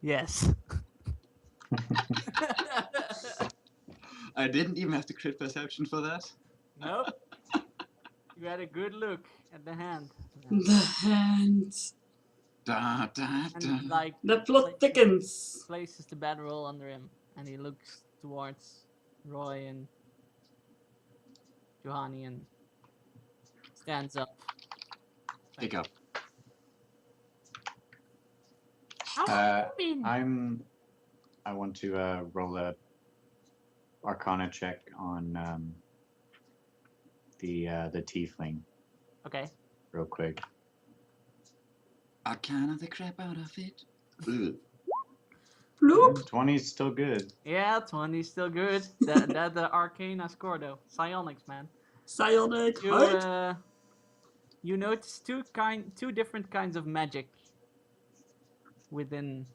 Yes. I didn't even have to crit perception for that. Nope. You had a good look at the hand. The hand. Da, da, da. And like The plot thickens. places the bedroll under him, and he looks towards Roy and Johanny and stands up. Hiccup. How have you been? I want to roll a Arcana check on the tiefling Okay. real quick. Arcana the crap out of it. Ugh. Bloop. 20's still good. Yeah, 20's still good. That the Arcana score though. Psionics, man. Psionic You heart. you notice two different kinds of magic within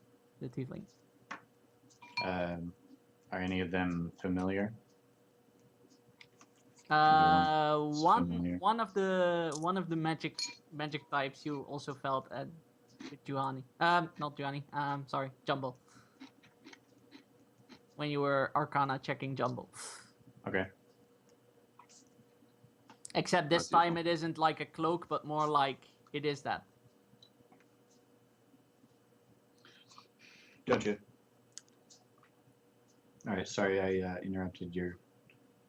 the tiefling. Are any of them familiar? Familiar. One of the magic types you also felt at Johanny. Not Johanny. Sorry, Jumble. When you were Arcana checking Jumble. Okay. Except this That's time it isn't like a cloak, but more like it is that. Gotcha. All right. Sorry, I interrupted your.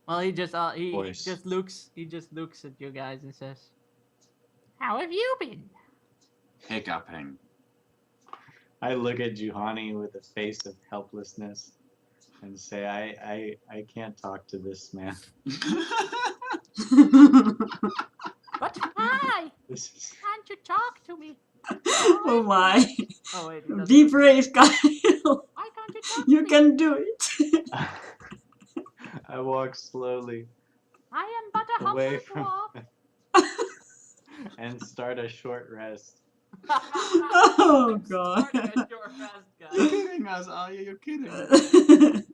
Well, he just Voice. looks at you guys and says, "How have you been?" Hiccuping. I look at Juhani with a face of helplessness and say, I can't talk to this man. But why This is. can't you talk to me? Oh my. Oh wait, he doesn't. Be brave, Kyle. Why can't you talk You to me? can do it. I walk slowly I am but a away humble from dwarf. and start a short rest. Oh god. You're kidding us, are you? You're kidding.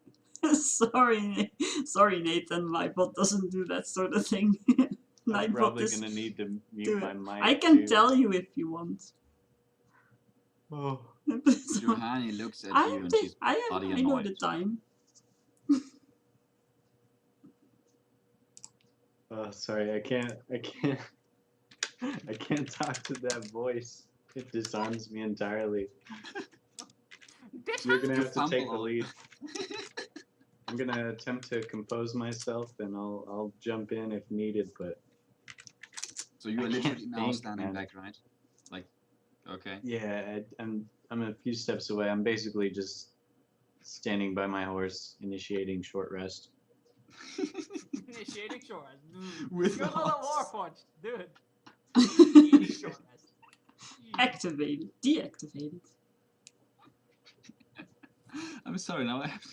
Sorry, Nathan. My bot doesn't do that sort of thing. I'm Nightbot probably is gonna need to do mute my it. mic. I can too. tell you if you want. Oh. So, Johanny looks at I you am and the, she's I bloody am. I know annoyed. the time. Oh, sorry. I can't talk to that voice. It disarms me entirely. You're gonna have to take the Fumble. lead. I'm gonna attempt to compose myself, and I'll jump in if needed. But So you I are can't literally now think, standing man. back, right? Like, okay. yeah, I'm a few steps away. I'm basically just standing by my horse, initiating short rest. Initiating short rest. With You're the not a horse. warforged, dude. Initiating short rest. Activated. Deactivated. I'm sorry, now I have to...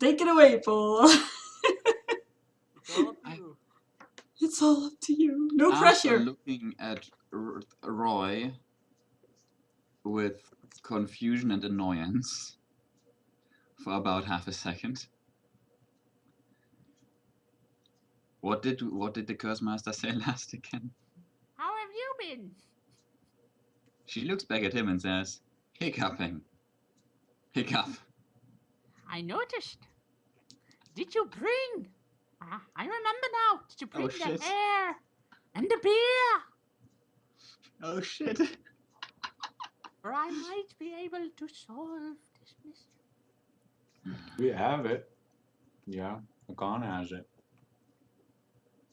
Take it away, Paul. It's all up to you. It's all up to you. No After pressure. looking at Roy with confusion and annoyance for about half a second, what did the Curse Master say last again? How have you been? She looks back at him and says, "Hiccuping. Hiccup." I noticed. Did you bring? I remember now. Did you bring the shit. hair and the beer? Oh shit. Or I might be able to solve this mystery. We have it. Yeah, Akana has it.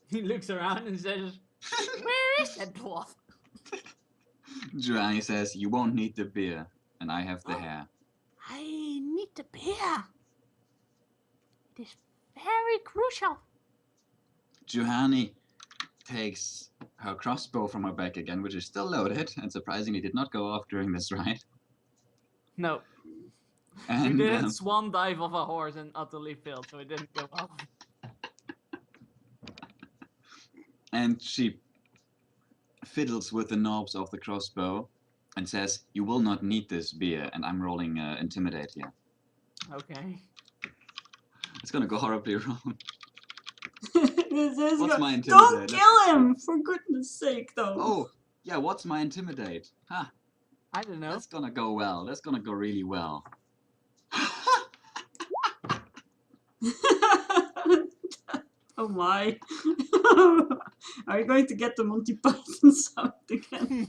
He looks around and says, "Where is that dwarf?" Joanny says, "You won't need the beer, and I have the hair." I need the beer. It is very crucial. Johanny takes her crossbow from her back again, which is still loaded, and surprisingly did not go off during this ride. No, And you did swan dive off a horse and utterly failed, so it didn't go off. and she fiddles with the knobs of the crossbow and says, "You will not need this beer," and I'm rolling intimidate here. Okay. It's gonna go horribly wrong. This is What's my Don't intimidate? kill him, for goodness sake, though. Oh, yeah, what's my intimidate? Ha! I don't know. That's gonna go well. That's gonna go really well. Oh my. Are you going to get the Monty Python sound again?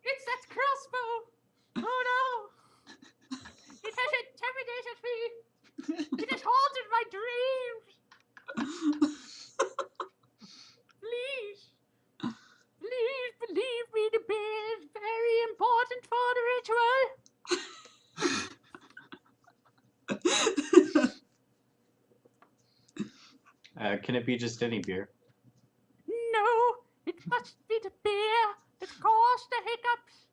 It's that crossbow! Oh no! It has intimidated me! It has haunted my dreams! Please! Please believe me, the bear is very important for the ritual! Can it be just any beer? No! It must be the beer that caused the hiccups!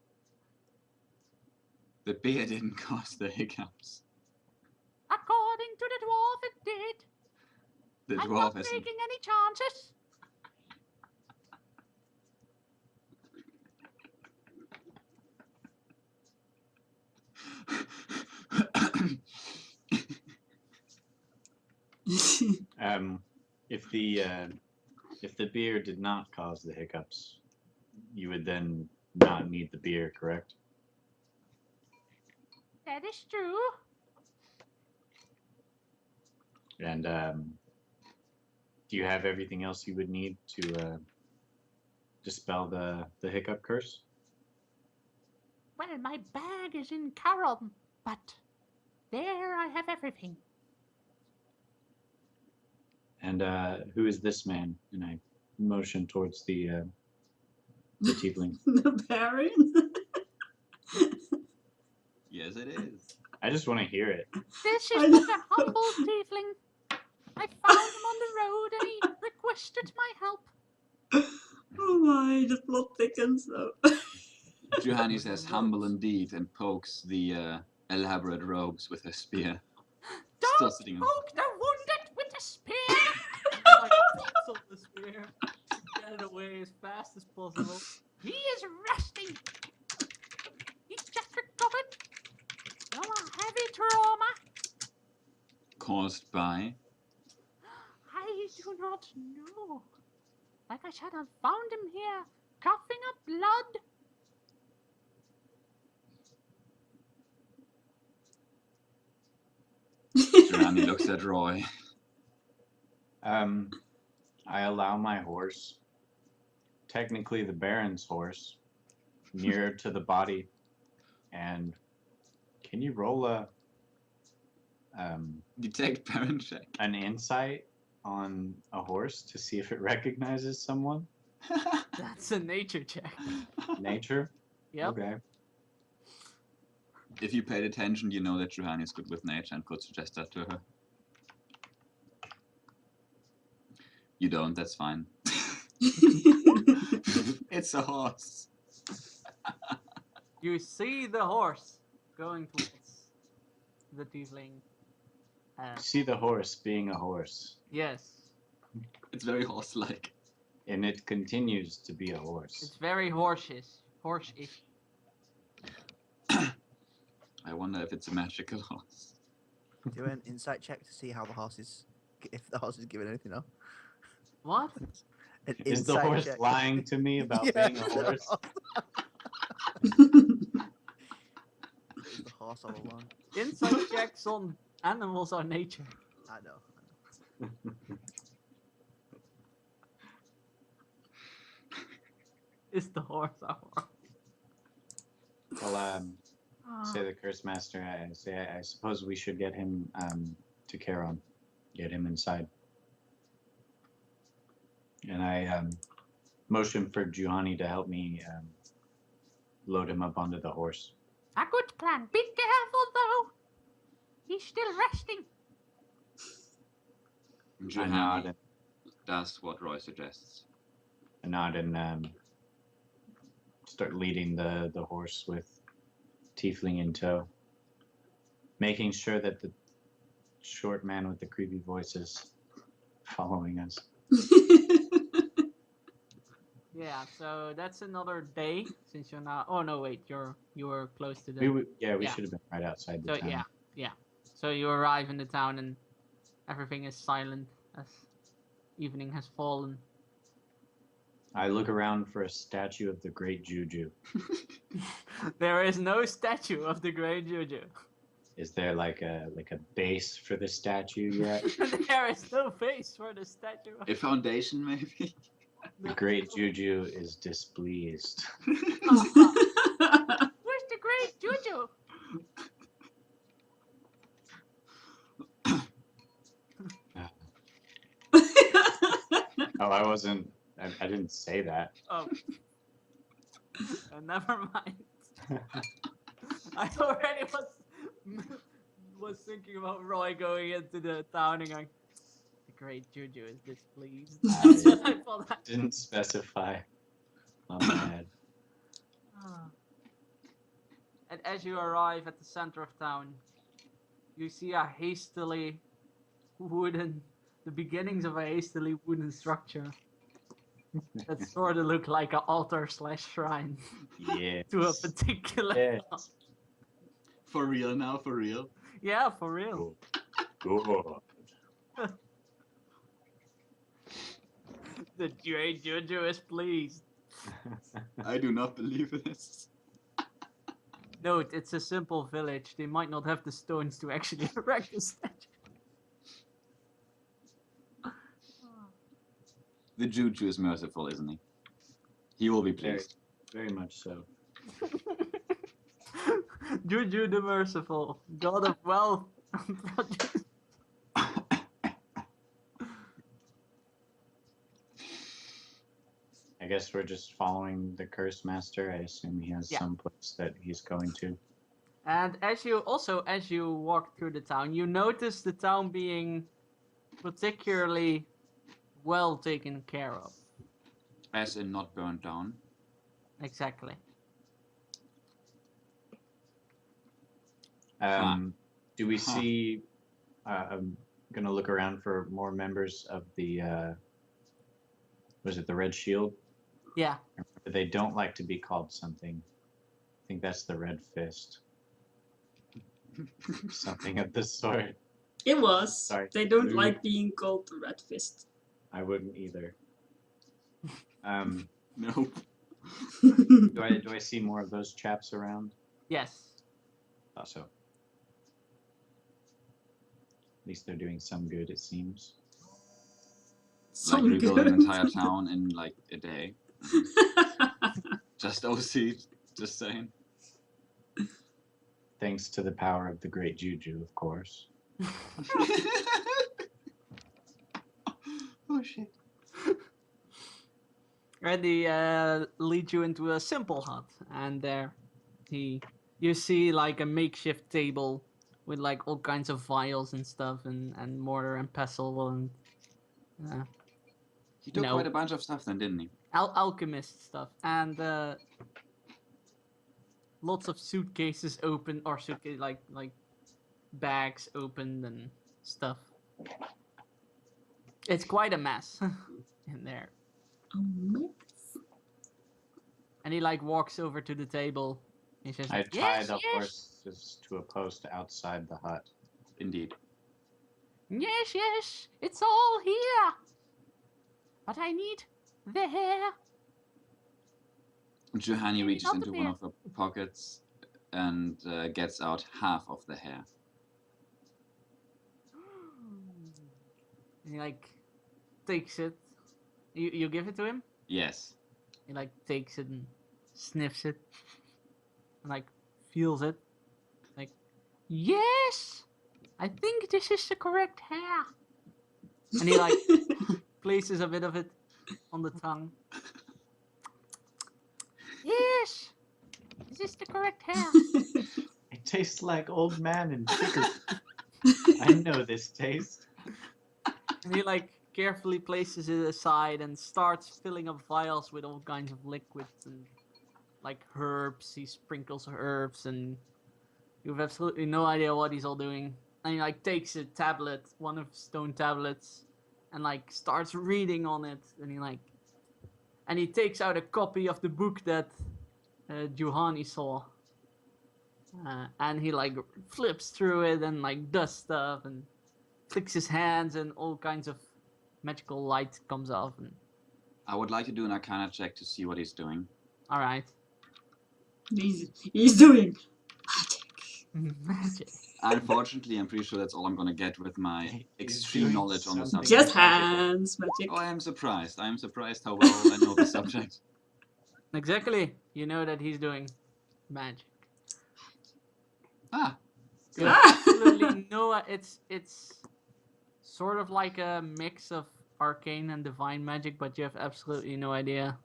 The beer didn't cause the hiccups. According to the dwarf, it did! The I'm dwarf not has. taking any chances! If the beer did not cause the hiccups, you would then not need the beer, correct? That is true. And do you have everything else you would need to dispel the hiccup curse? Well, my bag is in Caron, but there I have everything. And who is this man? And I motion towards the tiefling. The Baron? Yes, it is. I just want to hear it. This I is know. but a humble tiefling. I found him on the road and he requested my help. Oh my, the plot thickens though. Juhani says humble indeed and pokes the elaborate robes with her spear. Still Don't sitting on. poke the wounded with the spear! Of the spear. Get it away as fast as possible. He is resting. He just recovered from a heavy trauma. Caused by. I do not know. Like I said, I found him here, coughing up blood. Juhani looks at Roy. I allow my horse, technically the Baron's horse, nearer to the body. And can you roll Detect parent check. an insight on a horse to see if it recognizes someone? That's a nature check. Nature? Yep. Okay. If you paid attention, you know that Juhani is good with nature and could suggest that to her. You don't, that's fine. It's a horse. You see the horse going towards the tiefling. See the horse being a horse, Yes, It's very horse-like. and it continues to be a horse. it's very horse-ish. Horse-ish. I wonder if it's a magical horse. Do an insight check to see how the horse is, if the horse is giving anything up. What? An Is the insight horse check. lying to me about Yeah, being a horse? It's the horse all along. Insight checks on animals are nature. I know. Is the horse a horse? Well, say the curse master. I suppose we should get him to Charon, get him inside. And I motion for Juhani to help me load him up onto the horse. A good plan. Be careful though. He's still resting. I nod Juhani and, does what Roy suggests. Start leading the horse with Tiefling in tow, making sure that the short man with the creepy voice is following us. Yeah, so that's another day since you're not. Oh no, wait, you were close to the. We Yeah. should have been right outside the So town. yeah. So you arrive in the town and everything is silent as evening has fallen. I look around for a statue of the great Juju. There is no statue of the Great Juju. Is there like a base for the statue yet? There is no face for the statue. A foundation, maybe? The great Juju is displeased. Where's the Great Juju? Oh, I wasn't. I didn't say that. Oh. Never mind. I already was thinking about Roy going into the town and going, the Great Juju is displeased. That's what I thought. Didn't specify. I'm mad. And as you arrive at the center of town, you see the beginnings of a hastily wooden structure that sort of look like an altar/shrine Yeah. to a particular Yes. god. For real now, for real? Yeah, for real. Good. The Great Juju is pleased. I do not believe this. Note, it's a simple village. They might not have the stones to actually erect the statue. The Juju is merciful, isn't he? He will be Very, pleased. very much so. Juju the Merciful, god of wealth. I guess we're just following the curse master. I assume he has Yeah. some place that he's going to. And as you walk through the town, you notice the town being particularly well taken care of. As in not burned down. Exactly. Do we see? I'm gonna look around for more members of the. Was it the Red Shield? Yeah. They don't like to be called something. I think that's the Red Fist. Something of the sort. It was. Sorry. They don't Rude. like being called the Red Fist. I wouldn't either. Nope. Do I see more of those chaps around? Yes. Thought so. At least they're doing some good, it seems. Like Some rebuild an good. entire town in like a day. Just OC, just saying. Thanks to the power of the great Juju, of course. Oh shit. Randy leads you into a simple hut, and there you see like a makeshift table with like all kinds of vials and stuff, and mortar and pestle and He took No. quite a bunch of stuff then, didn't he? alchemist stuff, and lots of suitcases open, or suitcase like bags opened and stuff. It's quite a mess in there. And he like walks over to the table. He says, I tie yes, the yes, horses to a post outside the hut. Indeed. yes, yes, it's all here. But I need the hair. Johanny Maybe reaches not into the one bear. of the pockets and gets out half of the hair. And he like takes it. You give it to him? Yes. He like takes it and sniffs it. And like feels it. Like, yes! I think this is the correct hair. And he like places a bit of it on the tongue. Yes! Is this the correct hair? It tastes like old man and chicken. I know this taste. And he like carefully places it aside and starts filling up vials with all kinds of liquids and like herbs. He sprinkles herbs and you have absolutely no idea what he's all doing. And he like takes a tablet, one of stone tablets, and like starts reading on it. And he takes out a copy of the book that Juhani saw. And he like flips through it and like does stuff and clicks his hands and all kinds of magical light comes off and I would like to do an Arcana check to see what he's doing. All right. He's doing magic. Magic. Unfortunately, I'm pretty sure that's all I'm gonna get with my He's extreme doing knowledge on the something subject. Just magical. hands magic. Oh, I am surprised. I am surprised how well I know the subject. Exactly. You know that he's doing magic. Ah, You have absolutely no. It's sort of like a mix of arcane and divine magic, but you have absolutely no idea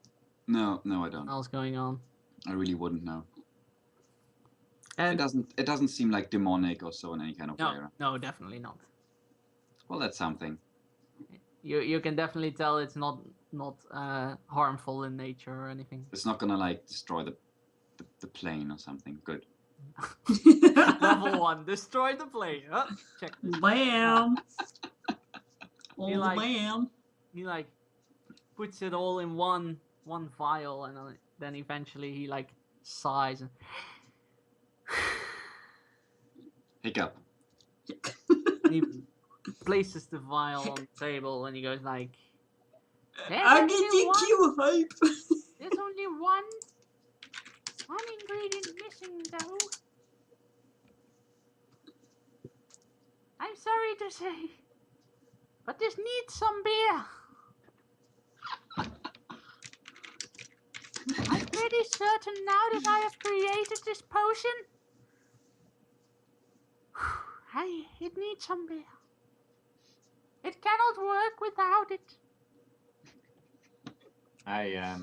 no, I what don't. else going on. I really wouldn't know. And It doesn't seem like demonic or so in any kind of way. no, right? no, definitely not. Well, that's something. You can definitely tell it's not harmful in nature or anything. It's not gonna like destroy the plane or something. Good. Level 1, destroy the plane. Check this. Bam. Oh, like- bam. He like puts it all in one vial, and then eventually he like sighs and Hiccup. he places the vial on the table, and he goes like, I'm getting you hype. "There's only one ingredient missing, though. I'm sorry to say, but this needs some beer. I'm pretty certain now that I have created this potion. It needs some beer. It cannot work without it." I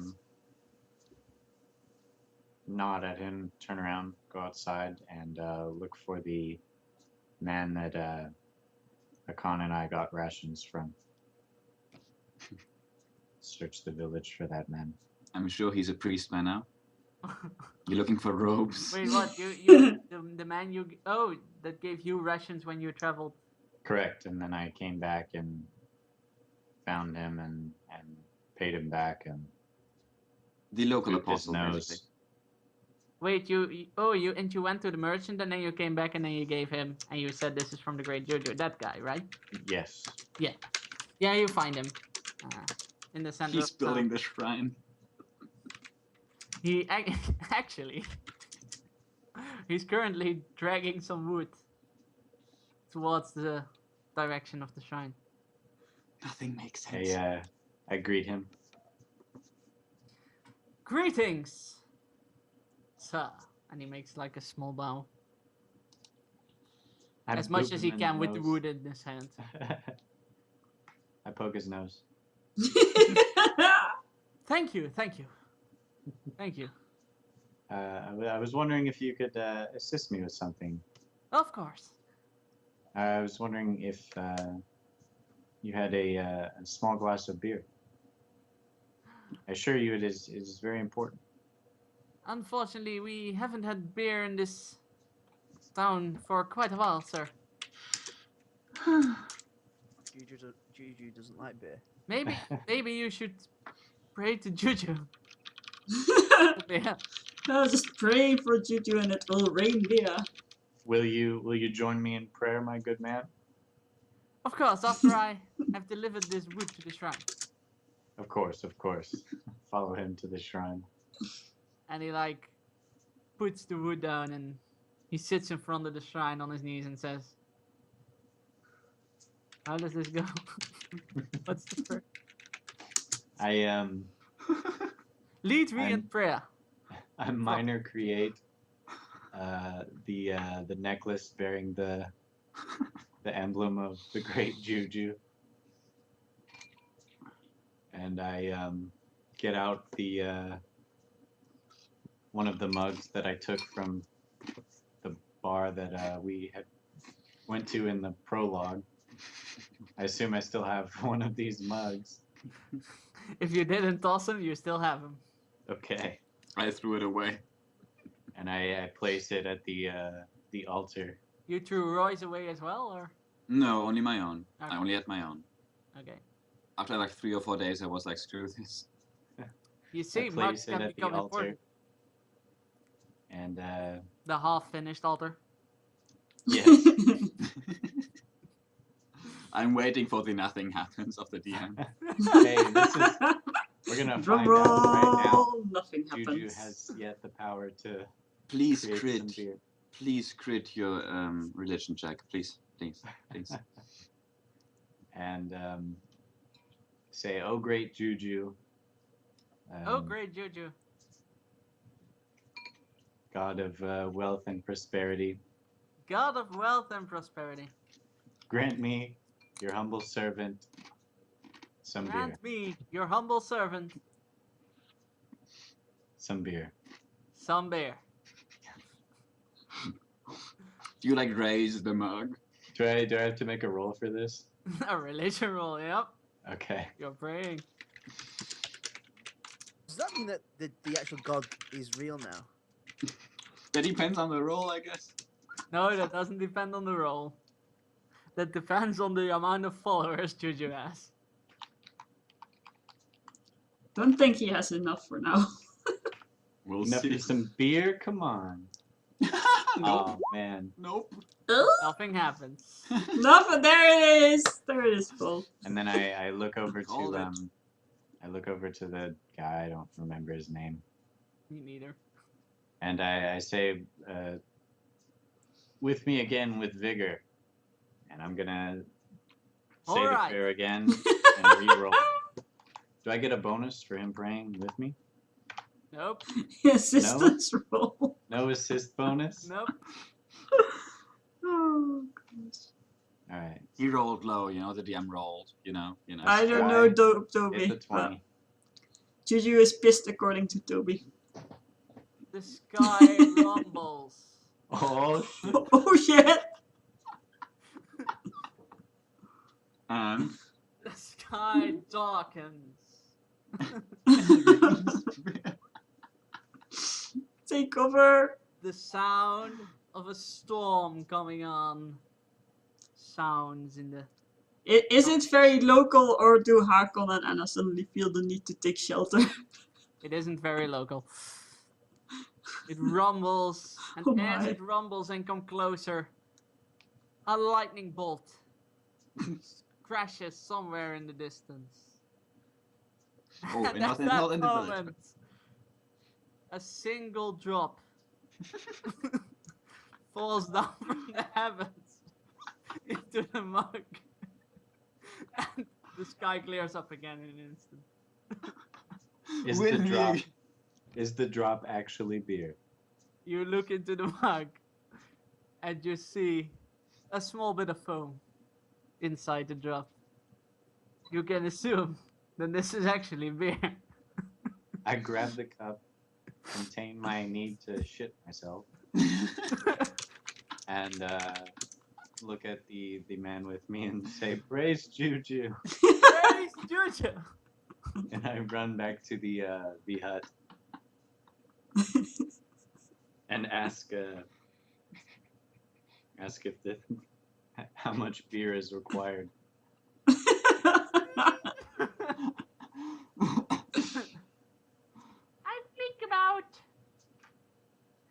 nod at him, turn around, go outside, and look for the man that Akan and I got rations from. Search the village for that man. I'm sure he's a priest by now. You're looking for robes. Wait, what? The man that gave you rations when you traveled. Correct. And then I came back and found him and paid him back and The local booped his apostle, nose. basically. Wait, you went to the merchant, and then you came back, and then you gave him, and you said this is from the great Jojo. That guy, right? Yes. Yeah, you find him in the center. He's of town. building the shrine. He actually, he's currently dragging some wood towards the direction of the shrine. Nothing makes sense. I greet him. Greetings, sir. And he makes like a small bow, I as much boop as him he in can the with the nose. wood in his hand. I poke his nose. Thank you. Thank you. I was wondering if you could assist me with something. Of course. I was wondering if you had a small glass of beer. I assure you it is very important. Unfortunately, we haven't had beer in this town for quite a while, sir. Juju doesn't like beer. Maybe you should pray to Juju. Yeah. I'll just pray for Juju and it will rain beer. Will you join me in prayer, my good man? Of course, after I have delivered this wood to the shrine. Of course. Follow him to the shrine. And he like puts the wood down, and he sits in front of the shrine on his knees and says, "How does this go?" What's the prayer? I Lead me in I'm- prayer. I minor create the necklace bearing the emblem of the great Juju, and I get out the one of the mugs that I took from the bar that we had went to in the prologue. I assume I still have one of these mugs. If you didn't toss him, you still have him. Okay. I threw it away. And I place it at the altar. You threw Roy's away as well, or? No, only my own. Okay. I only had my own. Okay. After like 3 or 4 days, I was like, screw this. You see, I mugs place it can at the become altar. important. And The half-finished altar. yes, I'm waiting for the nothing happens of the DM. hey, We're gonna Drum find out right now. roll. Nothing Juju happens. has yet the power to Please create crit. some beer. Please crit your religion check. Please. And say, "Oh great Juju." Oh, great, Juju. God of wealth and prosperity, God of wealth and prosperity. grant me, your humble servant, some beer. Grant me, your humble servant, Some beer. some beer. You like raise the mug. Do I have to make a roll for this? A religion roll, yep. Okay. You're praying. Does that mean that the actual god is real now? That depends on the roll, I guess. No, that doesn't depend on the roll. That depends on the amount of followers Juju has. Don't think he has enough for now. We'll Enough see. for some beer? Come on. Nope. Oh man. Nope. Nothing happens. Nothing. There it is. There it is, Paul. And then I look over Called to it. I look over to the guy, I don't remember his name. Me neither. And I say, with me again with vigor. And I'm gonna say the Alright. prayer again and re-roll. Do I get a bonus for him praying with me? Nope. Assistance roll. No assist bonus? Nope. Oh, gosh. Alright. He rolled low, the DM rolled, I don't know, Hit the Toby. 20. Juju is pissed according to Toby. The sky rumbles. Oh shit. Oh shit! And The sky darkens. Take cover. The sound of a storm coming on sounds in the... Is it very local, or do Hakon and Anna suddenly feel the need to take shelter? It isn't very local. It rumbles, and Oh as my. it rumbles and comes closer, a lightning bolt crashes somewhere in the distance. Oh, And not at in- that not in the village, moment, a single drop falls down from the heavens into the mug, and the sky clears up again in an instant. Is With the me drop again. is the drop actually beer? You look into the mug, and you see a small bit of foam inside the drop. You can assume that this is actually beer. I grab the cup, contain my need to shit myself, and look at the man with me and say, "Praise Juju," Praise Juju! and I run back to the hut and ask if how much beer is required. I think about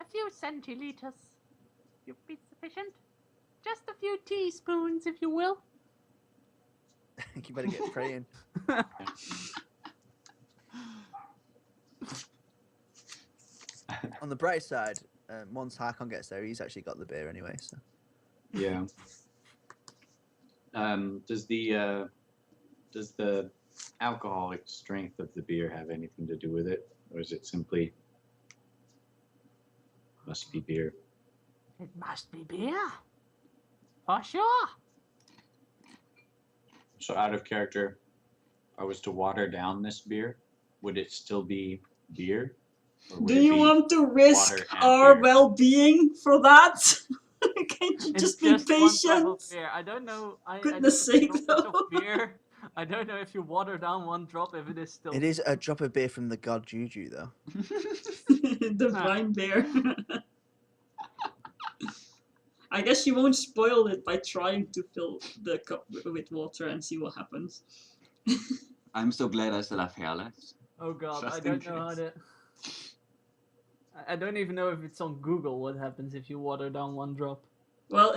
a few centiliters. You'd be sufficient. Just a few teaspoons, if you will. You better get praying. On the bright side, once Hakon gets there, he's actually got the beer anyway. So Yeah. Does the alcoholic strength of the beer have anything to do with it, or is it simply must be beer? It must be beer. For sure. So out of character, if I was to water down this beer, would it still be beer? Or would Do it you be want to risk water and our beer? well-being for that? Can't you It's just be one drop of patient? beer. I don't know. I Goodness don't know sake, the knowledge though. of beer. I don't know if you water down one drop if it is still. it is a drop of beer from the god Juju, though. Divine beer. I guess you won't spoil it by trying to fill the cup with water and see what happens. I'm so glad I still have hair left. Oh god, I Just in don't know how case. to. I don't even know if it's on Google what happens if you water down one drop. Well,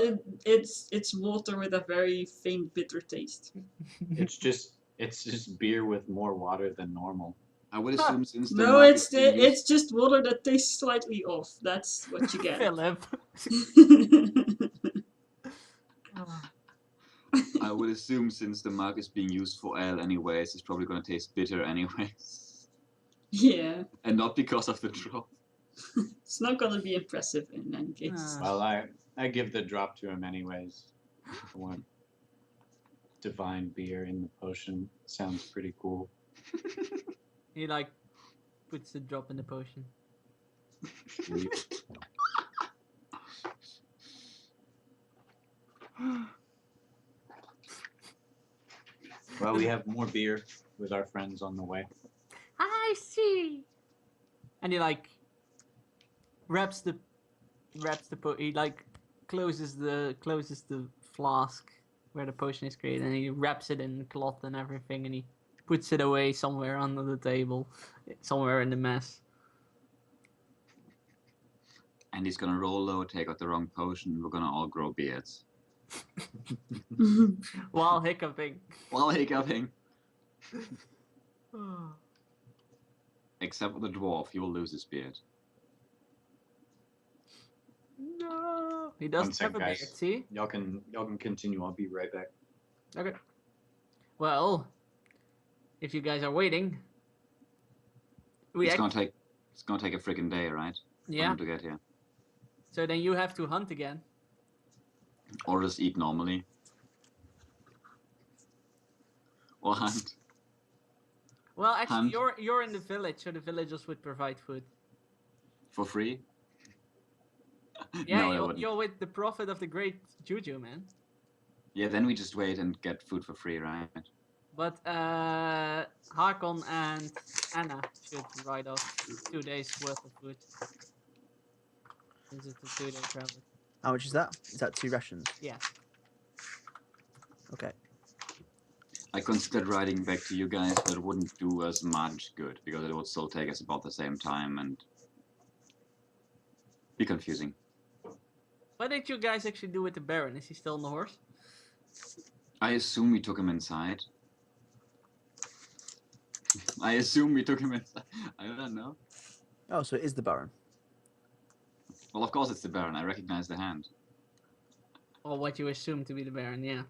it's water with a very faint bitter taste. It's just beer with more water than normal. I would assume since the No, mug it's is being used- it's just water that tastes slightly off. That's what you get. Philip. Oh. I would assume since the mug is being used for ale anyways, it's probably gonna taste bitter anyways. Yeah, And not because of the drop. it's not gonna be impressive in any case. Well, I give the drop to him anyways. I want divine beer in the potion. Sounds pretty cool. He like puts the drop in the potion. Well, we have more beer with our friends on the way. I see. And he like wraps the he like closes the flask where the potion is created, and he wraps it in cloth and everything, and he puts it away somewhere under the table, somewhere in the mess. And he's gonna roll low, take out the wrong potion, we're gonna all grow beards. While hiccuping. While hiccuping. Except for the dwarf, he will lose his beard. No. He One doesn't sec, have a beard, guys. see? Y'all can continue. I'll be right back. Okay. Well, if you guys are waiting, It's gonna take a freaking day, right? For yeah. him to get here. So then you have to hunt again. Or just eat normally. Or hunt. Well, actually, Hunt. you're in the village, so the villagers would provide food. For free? Yeah, No, they wouldn't. you're with the prophet of the great Juju, man. Yeah, then we just wait and get food for free, right? But Hakon and Anna should ride off 2 days worth of food. Since it's a 2-day travel. How much is that? Is that 2 rations? Yeah. Okay. I considered riding back to you guys, but it wouldn't do us much good, because it would still take us about the same time and be confusing. What did you guys actually do with the Baron? Is he still on the horse? I assume we took him inside. I assume we took him inside. I don't know. Oh, so it is the Baron. Well, of course it's the Baron. I recognize the hand. Or what you assume to be the Baron, yeah.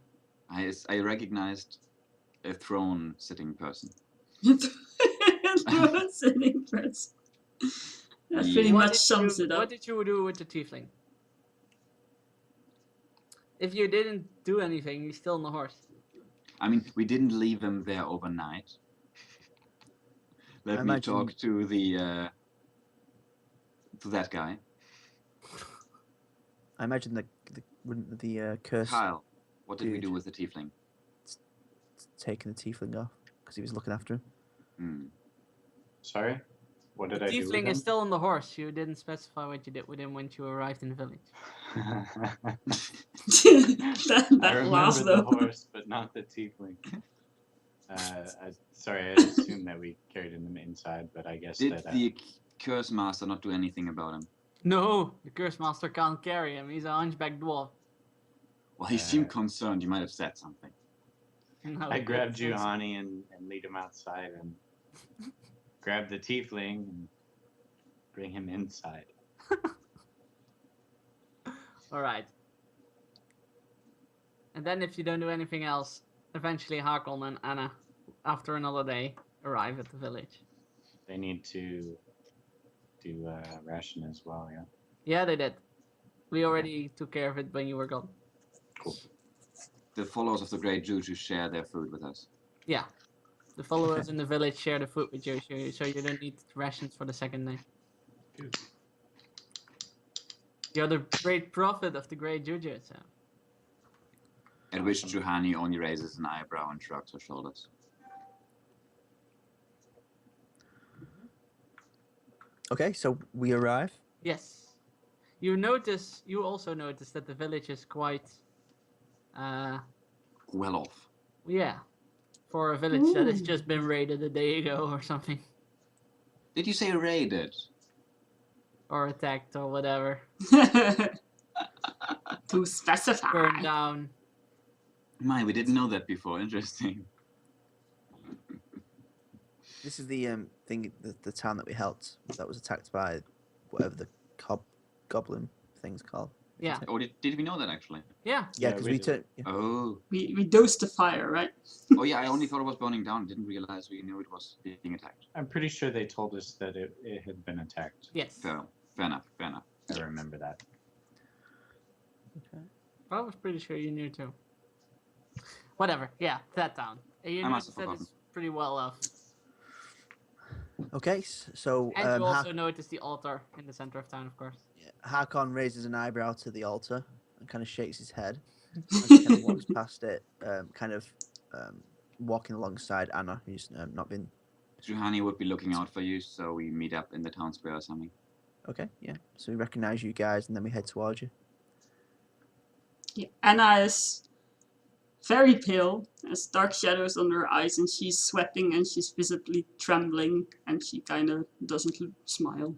I recognized a throne sitting person. Sitting person. That Yeah. pretty What much did sums you- it up. What did you do with the tiefling? If you didn't do anything, he's still on the horse. I mean, we didn't leave him there overnight. Let I me imagine- talk to the to that guy, I imagine wouldn't the curse Kyle. What did we Dude. do with the tiefling? taken the tiefling off because he was looking after him. Hmm. Sorry? What did The I do with tiefling him? is still on the horse. You didn't specify what you did with him when you arrived in the village. that I last remember the though. horse, but not the tiefling. Sorry, I assumed that we carried him inside, but I guess Did that the curse master not do anything about him? No, the curse master can't carry him. He's a hunchback dwarf. Well, he Uh, seemed concerned. You might have said something. No, I grabbed that's- Juhani and lead him outside and grab the tiefling and bring him inside. All right. And then if you don't do anything else, eventually Hakon and Anna, after another day, arrive at the village. They need to do ration as well, yeah. Yeah, they did. We already took care of it when you were gone. The followers of the great Juju share their food with us. Yeah. The followers in the village share the food with you, so you don't need rations for the second day. Good. You're the great prophet of the great Juju, so. At which Juhani only raises an eyebrow and shrugs her shoulders. Okay, so we arrive. Yes. You also notice that the village is quite, Well off. yeah, for a village that has Ooh. just been raided a day ago or something. Did you say raided? Or attacked or whatever. To specify. Burned down. My, we didn't know that before. Interesting. This is the thing, the town that we helped that was attacked by whatever the goblin thing's called. Yeah. Oh, did we know that actually? Yeah. Yeah, Yeah, because we we did. took. Yeah. Oh. We dosed the fire, right? Oh yeah, I only thought it was burning down. Didn't realize we knew it was being attacked. I'm pretty sure they told us that it had been attacked. Yes. Fair enough. I remember that. Okay. I was pretty sure you knew too. Whatever. Yeah, that town. You I know must have that forgotten. it's pretty well off. Okay, so And you also notice the altar in the center of town, of course. Hakon raises an eyebrow to the altar and kind of shakes his head as he kind of walks past it, walking alongside Anna, who's not been. Juhani would be looking out for you, so we meet up in the town square or something. Okay, yeah. So we recognize you guys, and then we head towards you. Yeah. Anna is very pale, has dark shadows under her eyes, and she's sweating and she's visibly trembling, and she kind of doesn't smile.